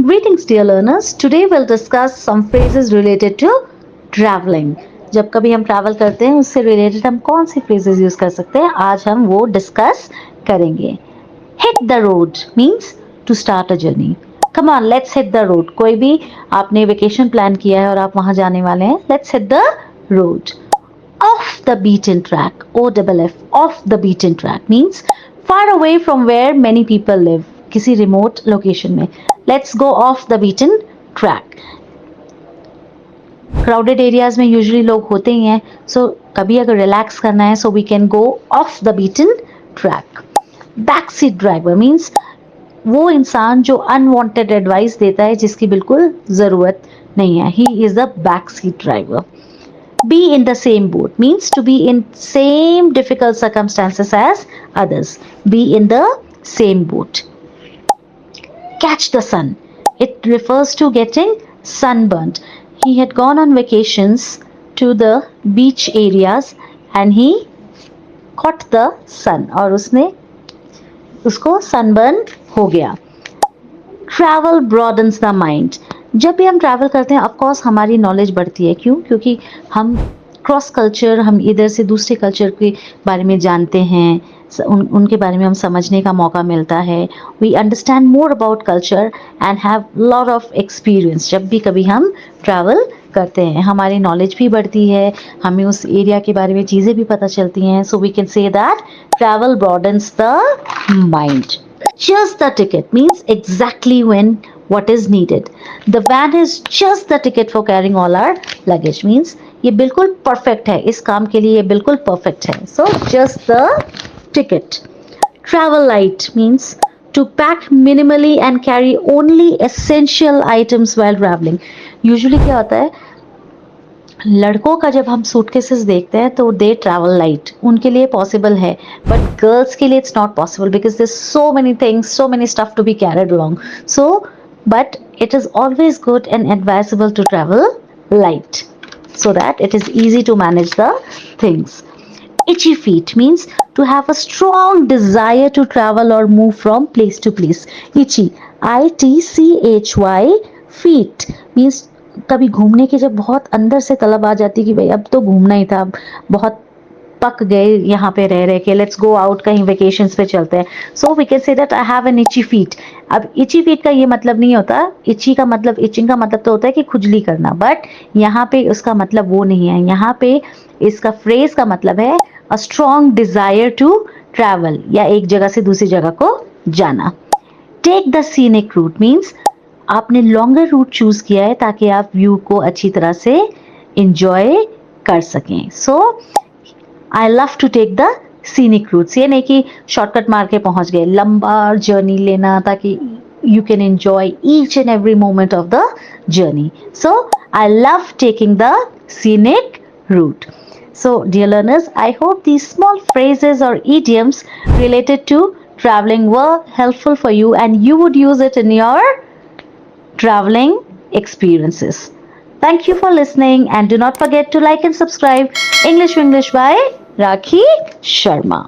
Greetings, dear learners. Today we'll discuss some phrases related to traveling. जब कभी हम travel करते हैं उससे रिलेटेड हम कौन सी फ्रेजेस यूज कर सकते हैं, आज हम वो डिस्कस करेंगे. Hit the road means to start a journey. Come on, let's hit the road. कोई भी आपने वेकेशन प्लान किया है और आप वहां जाने वाले हैं, let's hit the road. Off the beaten track, OFF, off the beaten track means far away from where many people live. किसी remote location में. Let's go off the beaten track. Crowded areas में usually लोग होते ही हैं, so कभी अगर relax करना है, so we can go off the beaten track. Backseat driver means वो इंसान जो unwanted advice देता है जिसकी बिल्कुल जरूरत नहीं है. He is the backseat driver. Be in the same boat means to be in same difficult circumstances as others. Be in the same boat. Catch the sun. It refers to getting sunburnt. He had gone on vacations to the beach areas and he caught the sun और उसको sunburn हो गया. Travel broadens the mind. जब भी हम travel करते हैं of course हमारी नॉलेज बढ़ती है. क्यों? क्योंकि हम क्रॉस कल्चर, हम इधर से दूसरे कल्चर के बारे में जानते हैं, उनके बारे में हम समझने का मौका मिलता है. We understand more about culture and have lot of experience. जब भी कभी हम ट्रैवल करते हैं हमारी नॉलेज भी बढ़ती है, हमें उस एरिया के बारे में चीज़ें भी पता चलती हैं. So we can say that travel broadens the mind. Just the ticket means exactly when what is needed. The van is just the ticket for carrying all our luggage means ये बिल्कुल perfect है, इस काम के लिए ये बिल्कुल perfect है. So just the ticket. Travel light means to pack minimally and carry only essential items while traveling. Usually क्या होता है, लड़कों का जब हम सूटकेसेस देखते हैं तो दे ट्रैवल लाइट, उनके लिए पॉसिबल है, बट गर्ल्स के लिए it's not possible because there so many things, so many stuff to be carried along. So but it is always good and advisable to travel light so that it is easy to manage the things. Itchy feet means to have a strong desire to travel or move from place to place. Itchy, ITCHY, feet means कभी घूमने की जब बहुत अंदर से तलब आ जाती कि भाई अब तो घूमना ही था, बहुत पक गए यहाँ पे रह रहे के, लेट्स गो आउट, कहीं वेकेशंस पे चलते हैं. So we can say that I have an itchy feet. अब इची फीट का ये मतलब नहीं होता, इची का मतलब, इचिंग का मतलब तो होता है कि खुजली करना, बट यहाँ पे उसका मतलब वो नहीं है. यहाँ पे इसका फ्रेज का मतलब है a strong desire to travel, या एक जगह से दूसरी जगह को जाना. Take the scenic route means आपने लॉन्गर रूट चूज किया है ताकि आप व्यू को अच्छी तरह से इंजॉय कर सकें. So I love to take the scenic routes. ये नहीं कि शॉर्टकट मार के पहुंच गए, लंबा जर्नी लेना ताकि you can enjoy each and every moment of the journey. So I love taking the scenic route. So dear learners, I hope these small phrases or idioms related to traveling were helpful for you and you would use it in your traveling experiences. Thank you for listening and do not forget to like and subscribe English by Rakhi Sharma.